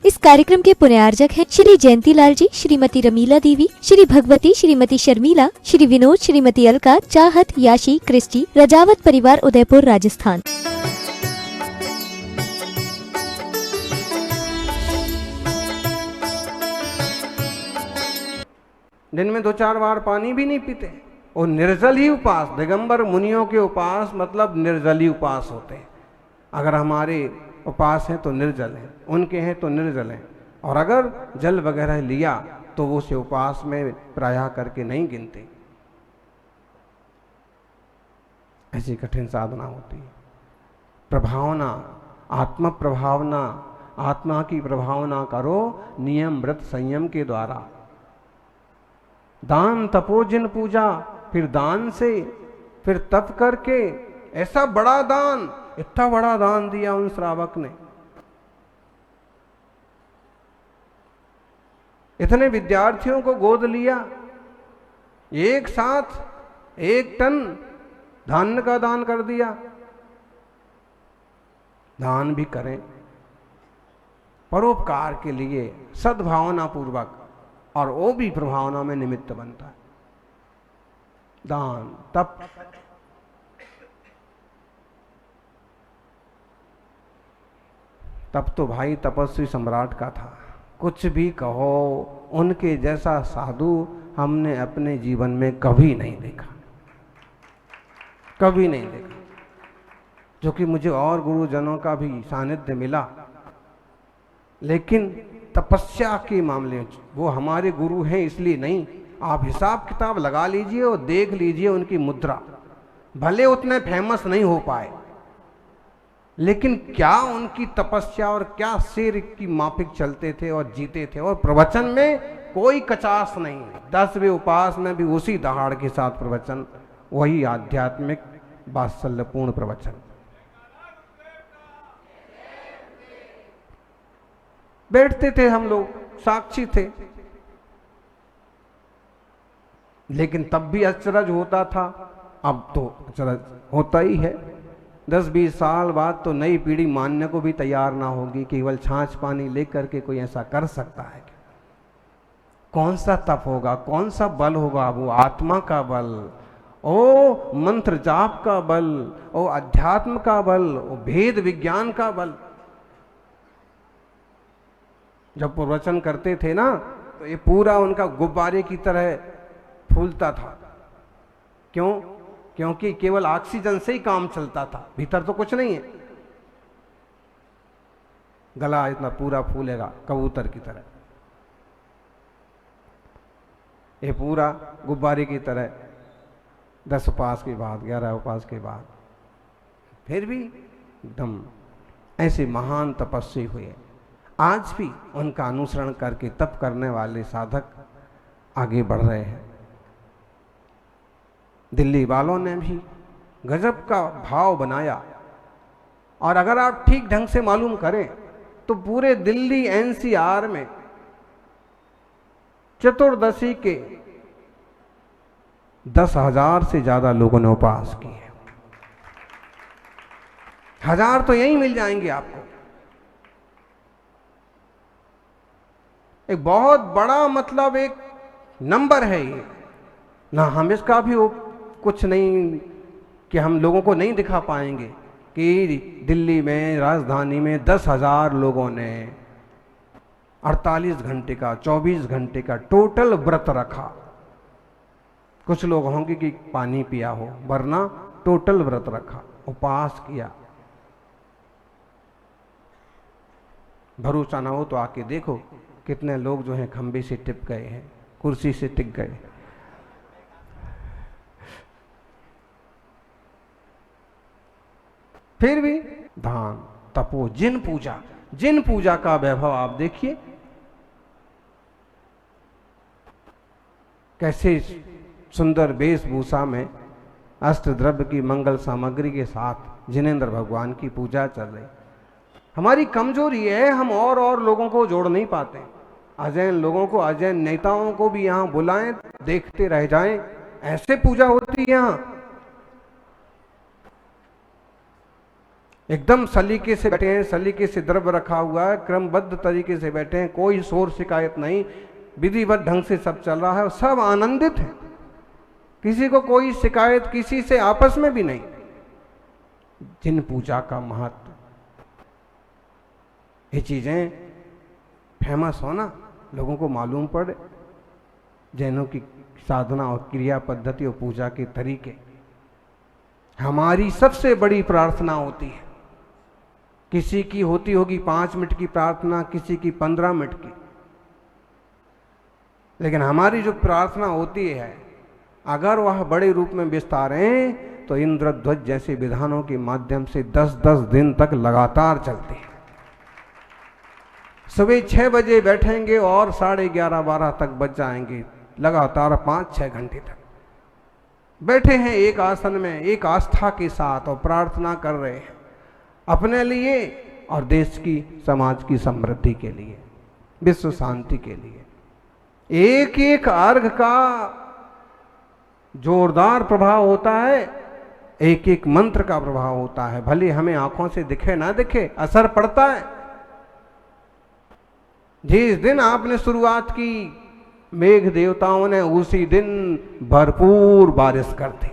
इस कार्यक्रम के पुण्यार्जक हैं श्री जयंती लाल जी, श्रीमती रमीला देवी, श्री भगवती, श्रीमती शर्मिला, श्री विनोद, श्रीमती अलका, चाहत, याशी, क्रिस्टी, रजावत परिवार, उदयपुर, राजस्थान। दिन में 2-4 बार पानी भी नहीं पीते और निर्जल ही उपवास। दिगंबर मुनियों के उपवास मतलब निर्जल ही उपवास होते हैं। अगर हमारे उपवास हैं तो निर्जल हैं, उनके हैं तो निर्जल हैं। और अगर जल वगैरह लिया तो वो उसे उपवास में प्रायः करके नहीं गिनते। ऐसी कठिन साधना होती है। प्रभावना, आत्म प्रभावना, आत्मा की प्रभावना करो नियम व्रत संयम के द्वारा। दान तपोजिन पूजा, फिर दान से, फिर तप करके। ऐसा बड़ा दान, इतना बड़ा दान दिया उन श्रावक ने। इतने विद्यार्थियों को गोद लिया, एक साथ 1 टन धान्य का दान कर दिया। दान भी करें परोपकार के लिए सद्भावना पूर्वक, और वो भी प्रभावना में निमित्त बनता है। दान तप, तप तो भाई तपस्वी सम्राट का था। कुछ भी कहो, उनके जैसा साधु हमने अपने जीवन में कभी नहीं देखा, कभी नहीं देखा। जो कि मुझे और गुरुजनों का भी सानिध्य मिला, लेकिन तपस्या के मामले में वो हमारे गुरु हैं इसलिए नहीं। आप हिसाब किताब लगा लीजिए और देख लीजिए उनकी मुद्रा। भले उतने फेमस नहीं हो पाए, लेकिन क्या उनकी तपस्या और क्या शेर की माफिक चलते थे और जीते थे। और प्रवचन में कोई कचास नहीं, 10वें उपास में भी उसी दहाड़ के साथ प्रवचन, वही आध्यात्मिक वात्सल्यपूर्ण प्रवचन। बैठते थे हम लोग, साक्षी थे, लेकिन तब भी अचरज होता था। अब तो अचरज होता ही है। 10-20 साल बाद तो नई पीढ़ी मानने को भी तैयार ना होगी। केवल छाछ पानी लेकर के कोई ऐसा कर सकता है क्या? कौन सा तप होगा, कौन सा बल होगा? वो आत्मा का बल, ओ मंत्र जाप का बल, ओ अध्यात्म का बल, ओ भेद विज्ञान का बल। जब प्रवचन करते थे ना, तो ये पूरा उनका गुब्बारे की तरह फूलता था। क्यों? क्योंकि केवल ऑक्सीजन से ही काम चलता था, भीतर तो कुछ नहीं है। गला इतना पूरा फूलेगा कबूतर की तरह, ये पूरा गुब्बारे की तरह। 10 उपास के बाद, 11 उपास के बाद, फिर भी एकदम ऐसे महान तपस्वी हुए। आज भी उनका अनुसरण करके तप करने वाले साधक आगे बढ़ रहे हैं। दिल्ली वालों ने भी गजब का भाव बनाया। और अगर आप ठीक ढंग से मालूम करें तो पूरे दिल्ली एनसीआर में चतुर्दशी के 10,000 से ज्यादा लोगों ने उपवास किए। 1000 तो यही मिल जाएंगे आपको। एक बहुत बड़ा मतलब एक नंबर है ये ना। हम इसका भी कुछ नहीं कि हम लोगों को नहीं दिखा पाएंगे कि दिल्ली में, राजधानी में 10,000 लोगों ने 48 घंटे का, 24 घंटे का टोटल व्रत रखा। कुछ लोग होंगे कि पानी पिया हो, वरना टोटल व्रत रखा, उपवास किया। भरोसा ना हो तो आके देखो कितने लोग जो हैं खंबे से टिप गए हैं, कुर्सी से टिक गए। फिर भी दान तपो जिन पूजा, जिन पूजा का वैभव आप देखिए। कैसे सुंदर वेशभूषा में अस्त्र द्रव्य की मंगल सामग्री के साथ जिनेंद्र भगवान की पूजा चल रही। हमारी कमजोरी है, हम और लोगों को जोड़ नहीं पाते। अजैन लोगों को, अजैन नेताओं को भी यहां बुलाएं, देखते रह जाएं। ऐसे पूजा होती है यहां। एकदम सलीके से बैठे हैं, सलीके से द्रव्य रखा हुआ है, क्रमबद्ध तरीके से बैठे हैं, कोई शोर शिकायत नहीं, विधिवत ढंग से सब चल रहा है और सब आनंदित हैं, किसी को कोई शिकायत किसी से आपस में भी नहीं। जिन पूजा का महत्व, ये चीजें फेमस हो ना, लोगों को मालूम पड़े, जैनों की साधना और क्रिया पद्धति और पूजा के तरीके। हमारी सबसे बड़ी प्रार्थना होती है, किसी की होती होगी 5 मिनट की प्रार्थना, किसी की 15 मिनट की, लेकिन हमारी जो प्रार्थना होती है अगर वह बड़े रूप में विस्तारें तो इंद्रध्वज जैसे विधानों के माध्यम से 10-10 दिन तक लगातार चलती है। सुबह 6 बजे बैठेंगे और 11:30-12 तक बच जाएंगे, लगातार 5-6 घंटे तक बैठे हैं एक आसन में, एक आस्था के साथ और प्रार्थना कर रहे हैं अपने लिए और देश की, समाज की समृद्धि के लिए, विश्व शांति के लिए। एक एक अर्घ का जोरदार प्रभाव होता है, एक एक मंत्र का प्रभाव होता है, भले हमें आंखों से दिखे ना दिखे, असर पड़ता है। जिस दिन आपने शुरुआत की मेघ देवताओं ने उसी दिन भरपूर बारिश कर दी।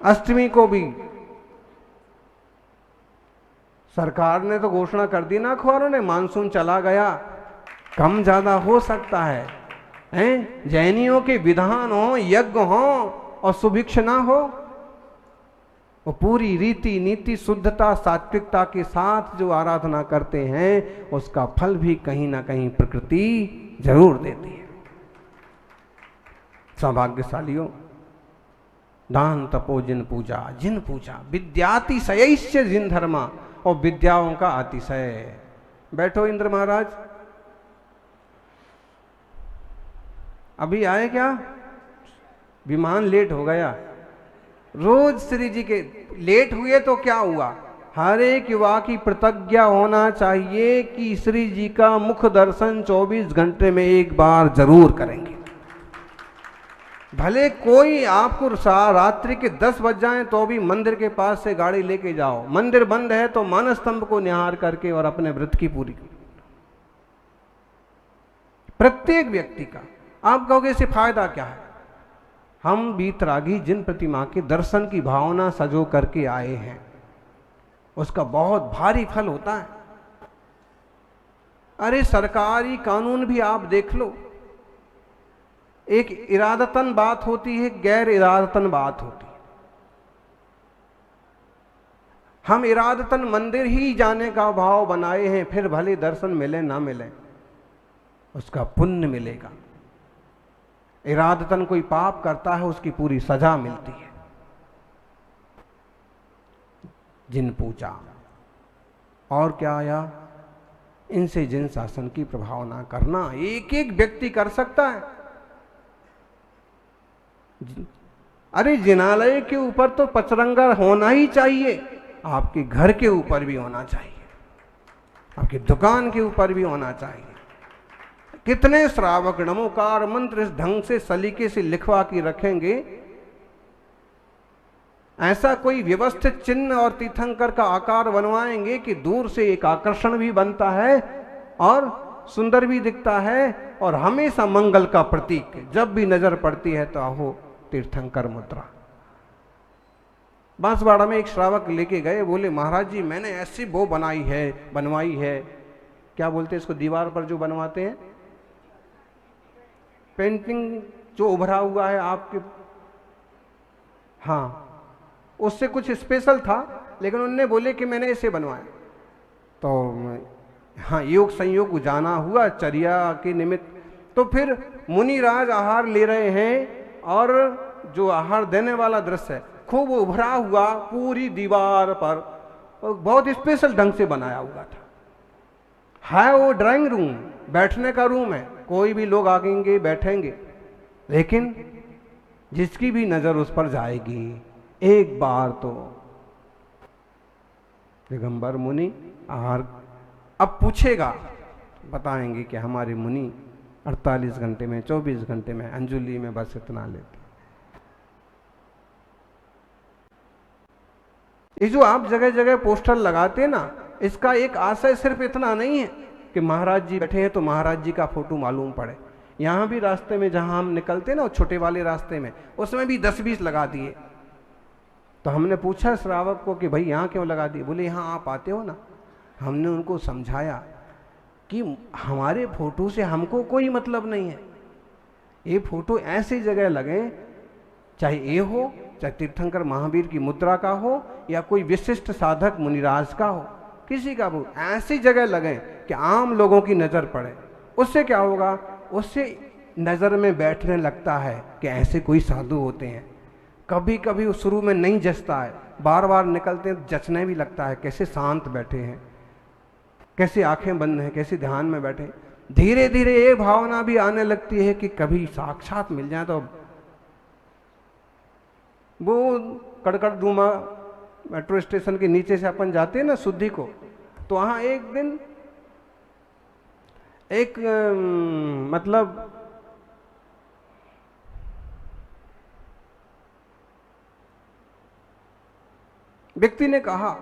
अष्टमी को भी सरकार ने तो घोषणा कर दी ना, अखबारों ने, मानसून चला गया, कम ज्यादा हो सकता है, हैं? जैनियों के विधान हो, यज्ञ हो और सुभिक्ष ना हो, वो पूरी रीति नीति शुद्धता सात्विकता के साथ जो आराधना करते हैं उसका फल भी कहीं ना कहीं प्रकृति जरूर देती है। सौभाग्यशालियों, दान तपो जिन पूजा विद्यातिशयश्च जिन धर्मा, और विद्याओं का अतिशय। बैठो इंद्र महाराज, अभी आए क्या? विमान लेट हो गया। रोज श्री जी के लेट हुए तो क्या हुआ, हर एक युवा की प्रतिज्ञा होना चाहिए कि श्री जी का मुख दर्शन 24 घंटे में एक बार जरूर करेंगे। भले कोई आपको रात्रि के 10 बज जाए तो भी मंदिर के पास से गाड़ी लेके जाओ, मंदिर बंद है तो मानस स्तंभ को निहार करके और अपने व्रत की पूरी करो। प्रत्येक व्यक्ति का, आप कहोगे इससे फायदा क्या है? हम बीतरागी जिन प्रतिमा के दर्शन की भावना सजो करके आए हैं उसका बहुत भारी फल होता है। अरे सरकारी कानून भी आप देख लो, एक इरादतन बात होती है, गैर इरादतन बात होती है। हम इरादतन मंदिर ही जाने का भाव बनाए हैं, फिर भले दर्शन मिले ना मिले उसका पुण्य मिलेगा। इरादतन कोई पाप करता है उसकी पूरी सजा मिलती है। जिन पूजा और क्या आया, इनसे जिन शासन की प्रभावना करना, एक एक व्यक्ति कर सकता है। अरे जिनालय के ऊपर तो पचरंगा होना ही चाहिए, आपके घर के ऊपर भी होना चाहिए, आपकी दुकान के ऊपर भी होना चाहिए। कितने श्रावक नमोकार मंत्र इस ढंग से सलीके से लिखवा के रखेंगे, ऐसा कोई व्यवस्थित चिन्ह और तीर्थंकर का आकार बनवाएंगे कि दूर से एक आकर्षण भी बनता है और सुंदर भी दिखता है और हमेशा मंगल का प्रतीक। जब भी नजर पड़ती है तो आहो तीर्थंकर मुद्रा। बांसवाड़ा में एक श्रावक लेके गए, बोले महाराज जी मैंने ऐसी वो बनवाई है, क्या बोलते हैं इसको, दीवार पर जो बनवाते हैं पेंटिंग, जो उभरा हुआ है आपके, हाँ उससे कुछ स्पेशल था, लेकिन उन्होंने बोले कि मैंने इसे बनवाया। तो हाँ योग संयोग जाना हुआ चर्या के निमित्त, तो फिर मुनिराज आहार ले रहे हैं और जो आहार देने वाला दृश्य है खूब उभरा हुआ पूरी दीवार पर, बहुत स्पेशल ढंग से बनाया हुआ था। है वो ड्राइंग रूम, बैठने का रूम है, कोई भी लोग आएंगे बैठेंगे, लेकिन जिसकी भी नजर उस पर जाएगी एक बार तो दिगंबर मुनि आहार, अब पूछेगा बताएंगे कि हमारे मुनि 48 घंटे में 24 घंटे में अंजुलि में बस इतना लेते। ये जो आप जगह जगह पोस्टर लगाते हैं ना, इसका एक आशय सिर्फ इतना नहीं है कि महाराज जी बैठे हैं तो महाराज जी का फोटो मालूम पड़े। यहाँ भी रास्ते में जहाँ हम निकलते ना, छोटे वाले रास्ते में, उसमें भी 10-20 लगा दिए। तो हमने पूछा श्रावक को कि भाई यहाँ क्यों लगा दिए? बोले यहाँ आप आते हो ना। हमने उनको समझाया कि हमारे फोटो से हमको कोई मतलब नहीं है, ये फोटो ऐसी जगह लगे, चाहे ये हो, चाहे तीर्थंकर महावीर की मुद्रा का हो या कोई विशिष्ट साधक मुनिराज का हो, किसी का भी, ऐसी जगह लगे कि आम लोगों की नजर पड़े। उससे क्या होगा? उससे नजर में बैठने लगता है कि ऐसे कोई साधु होते हैं। कभी कभी शुरू में नहीं जचता है, बार बार निकलते हैं जचने भी लगता है, कैसे शांत बैठे हैं, कैसे आंखें बंद हैं, कैसे ध्यान में बैठे। धीरे धीरे ये भावना भी आने लगती है कि कभी साक्षात मिल जाए। तो वो कड़कड़डूमा मेट्रो स्टेशन के नीचे से अपन जाते हैं ना शुद्धि को, तो वहां एक दिन एक मतलब व्यक्ति ने कहा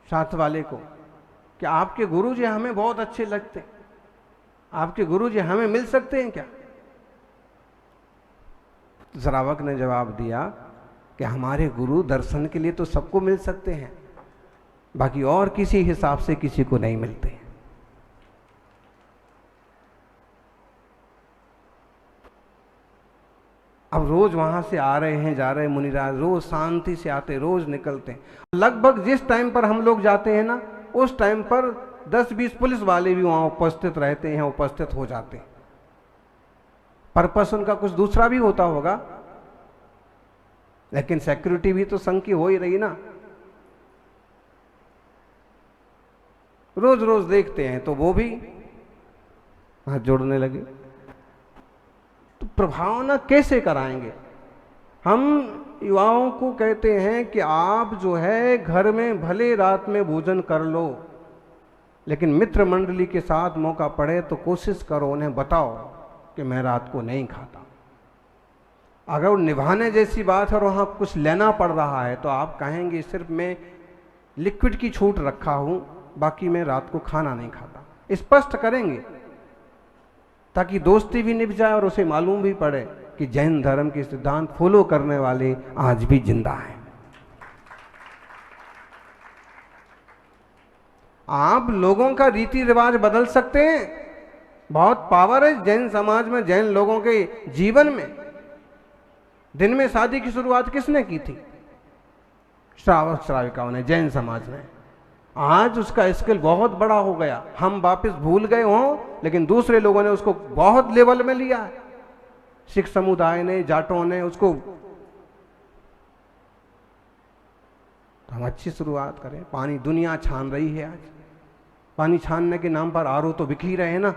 साथ वाले को कि आपके गुरुजी हमें बहुत अच्छे लगते, आपके गुरुजी हमें मिल सकते हैं क्या? तो श्रावक ने जवाब दिया कि हमारे गुरु दर्शन के लिए तो सबको मिल सकते हैं, बाकी और किसी हिसाब से किसी को नहीं मिलते। अब रोज वहां से आ रहे हैं, जा रहे हैं मुनिराज, रोज शांति से आते, रोज निकलते हैं। लगभग जिस टाइम पर हम लोग जाते हैं ना, उस टाइम पर 10-20 पुलिस वाले भी वहां उपस्थित रहते हैं, उपस्थित हो जाते हैं। पर्पस उनका कुछ दूसरा भी होता होगा, लेकिन सिक्योरिटी भी तो संघ की हो ही रही ना। रोज रोज देखते हैं तो वो भी हाथ जोड़ने लगे। तो प्रभावना कैसे कराएंगे? हम युवाओं को कहते हैं कि आप जो है घर में भले रात में भोजन कर लो, लेकिन मित्र मंडली के साथ मौका पड़े तो कोशिश करो, उन्हें बताओ कि मैं रात को नहीं खाता। अगर वो निभाने जैसी बात है और वहाँ कुछ लेना पड़ रहा है तो आप कहेंगे सिर्फ मैं लिक्विड की छूट रखा हूँ, बाकी मैं रात को खाना नहीं खाता। स्पष्ट करेंगे ताकि दोस्ती भी निभ जाए और उसे मालूम भी पड़े कि जैन धर्म के सिद्धांत फॉलो करने वाले आज भी जिंदा हैं। आप लोगों का रीति रिवाज बदल सकते हैं, बहुत पावर है जैन समाज में, जैन लोगों के जीवन में। दिन में शादी की शुरुआत किसने की थी? श्रावक श्राविकाओं ने, जैन समाज ने। आज उसका स्केल बहुत बड़ा हो गया, हम वापस भूल गए हों, लेकिन दूसरे लोगों ने उसको बहुत लेवल में लिया है। सिख समुदाय ने, जाटों ने उसको। तो हम अच्छी शुरुआत करें। पानी दुनिया छान रही है आज, पानी छानने के नाम पर आरओ तो बिक ही रहे हैं ना।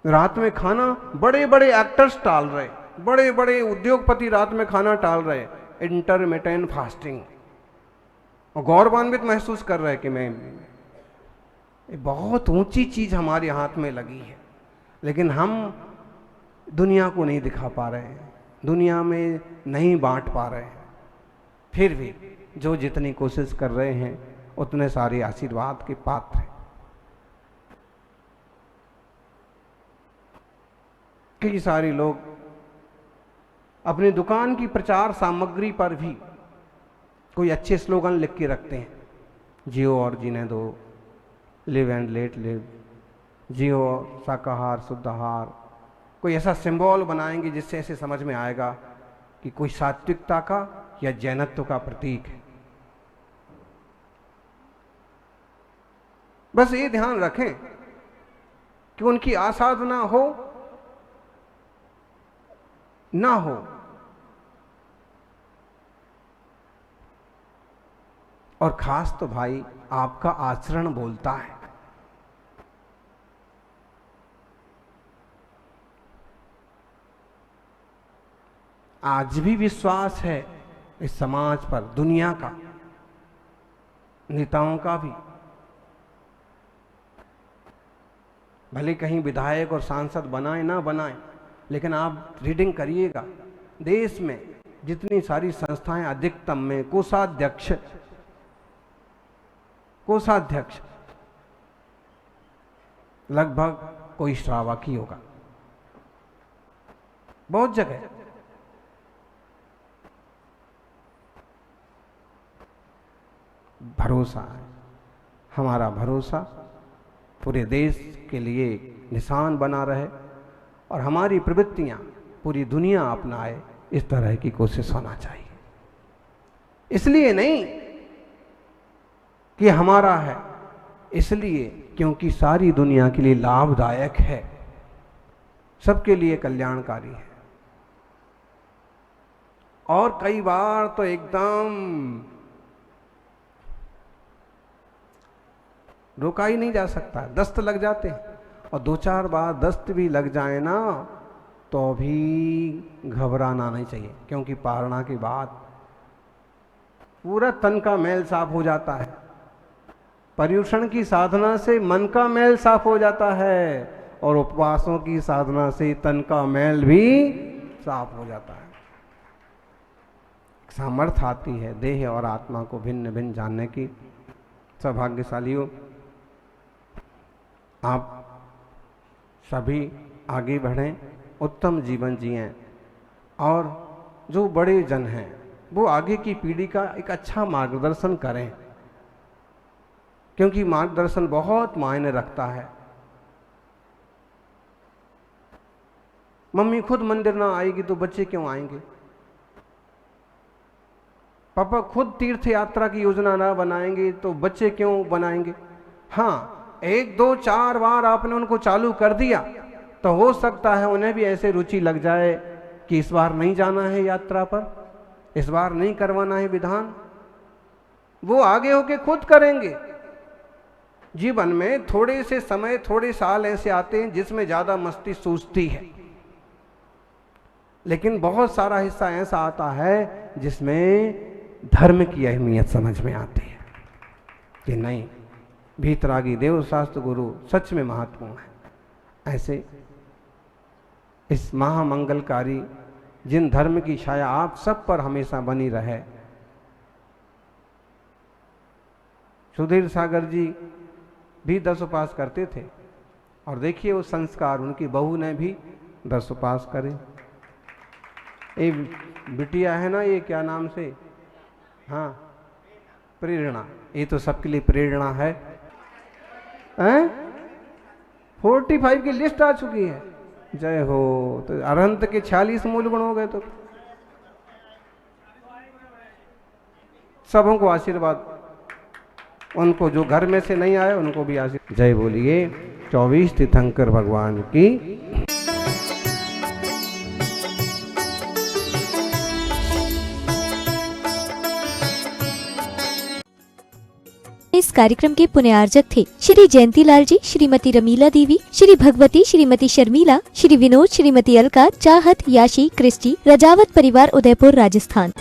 रात में खाना बड़े बड़े एक्टर्स टाल रहे, बड़े बड़े उद्योगपति रात में खाना टाल रहे, इंटरमिटेंट फास्टिंग, और गौरवान्वित महसूस कर रहे कि मैं, बहुत ऊंची चीज हमारे हाथ में लगी है, लेकिन हम दुनिया को नहीं दिखा पा रहे हैं, दुनिया में नहीं बांट पा रहे हैं। फिर भी जो जितनी कोशिश कर रहे हैं उतने सारे आशीर्वाद के पात्र हैं। कई सारे लोग अपनी दुकान की प्रचार सामग्री पर भी कोई अच्छे स्लोगन लिख के रखते हैं, जियो और जीने दो, लिव एंड लेट लिव, जियो शाकाहार शुद्ध आहार। कोई ऐसा सिंबल बनाएंगे जिससे ऐसे समझ में आएगा कि कोई सात्विकता का या जैनत्व का प्रतीक है। बस ये ध्यान रखें कि उनकी आसाधना हो ना हो, और खास तो भाई आपका आचरण बोलता है। आज भी विश्वास है इस समाज पर, दुनिया का, नेताओं का भी। भले कहीं विधायक और सांसद बनाए ना बनाए, लेकिन आप रीडिंग करिएगा, देश में जितनी सारी संस्थाएं अधिकतम में कोषाध्यक्ष लगभग कोई श्रावक ही होगा, बहुत जगह। भरोसा है, हमारा भरोसा पूरे देश के लिए निशान बना रहे और हमारी प्रवृत्तियां पूरी दुनिया अपनाए, इस तरह की कोशिश होना चाहिए। इसलिए नहीं कि हमारा है, इसलिए क्योंकि सारी दुनिया के लिए लाभदायक है, सबके लिए कल्याणकारी है। और कई बार तो एकदम रोका ही नहीं जा सकता, दस्त लग जाते हैं, और 2-4 बार दस्त भी लग जाए ना तो भी घबराना नहीं चाहिए, क्योंकि पारणा के बाद पूरा तन का मैल साफ हो जाता है। पर्युषण की साधना से मन का मैल साफ हो जाता है, और उपवासों की साधना से तन का मैल भी साफ हो जाता है। सामर्थ्य आती है देह और आत्मा को भिन्न भिन्न जानने की। सौभाग्यशालियों, आप सभी आगे बढ़ें, उत्तम जीवन जिएं, और जो बड़े जन हैं वो आगे की पीढ़ी का एक अच्छा मार्गदर्शन करें, क्योंकि मार्गदर्शन बहुत मायने रखता है। मम्मी खुद मंदिर ना आएगी तो बच्चे क्यों आएंगे? पापा खुद तीर्थ यात्रा की योजना ना बनाएंगे तो बच्चे क्यों बनाएंगे? हाँ, 1, 2, 4 बार आपने उनको चालू कर दिया तो हो सकता है उन्हें भी ऐसे रुचि लग जाए कि इस बार नहीं जाना है यात्रा पर, इस बार नहीं करवाना है विधान। वो आगे होके खुद करेंगे। जीवन में थोड़े से समय, थोड़े साल ऐसे आते हैं जिसमें ज्यादा मस्ती सूझती है, लेकिन बहुत सारा हिस्सा ऐसा आता है जिसमें धर्म की अहमियत समझ में आती है कि नहीं, भीतरागी देव शास्त्र गुरु सच में महत्वपूर्ण है। ऐसे इस महामंगलकारी जिन धर्म की छाया आप सब पर हमेशा बनी रहे। सुधीर सागर जी भी 10 उपास करते थे, और देखिए वो संस्कार उनकी बहू ने भी 10 उपास करे। ये बिटिया है ना, ये क्या नाम से, हाँ, प्रेरणा, ये तो सबके लिए प्रेरणा है। 45 की लिस्ट आ चुकी है। जय हो। तो अरहंत के 46 मूल गुण हो गए। तो सबों को आशीर्वाद, उनको जो घर में से नहीं आए उनको भी आशीर्वाद। जय बोलिए 24 तीर्थंकर भगवान की। इस कार्यक्रम के पुण्यार्जक थे श्री जयंतीलाल जी, श्रीमती रमीला देवी, श्री भगवती, श्रीमती शर्मिला, श्री विनोद, श्रीमती अलका, चाहत, याशी, क्रिस्टी, रजावत परिवार, उदयपुर, राजस्थान।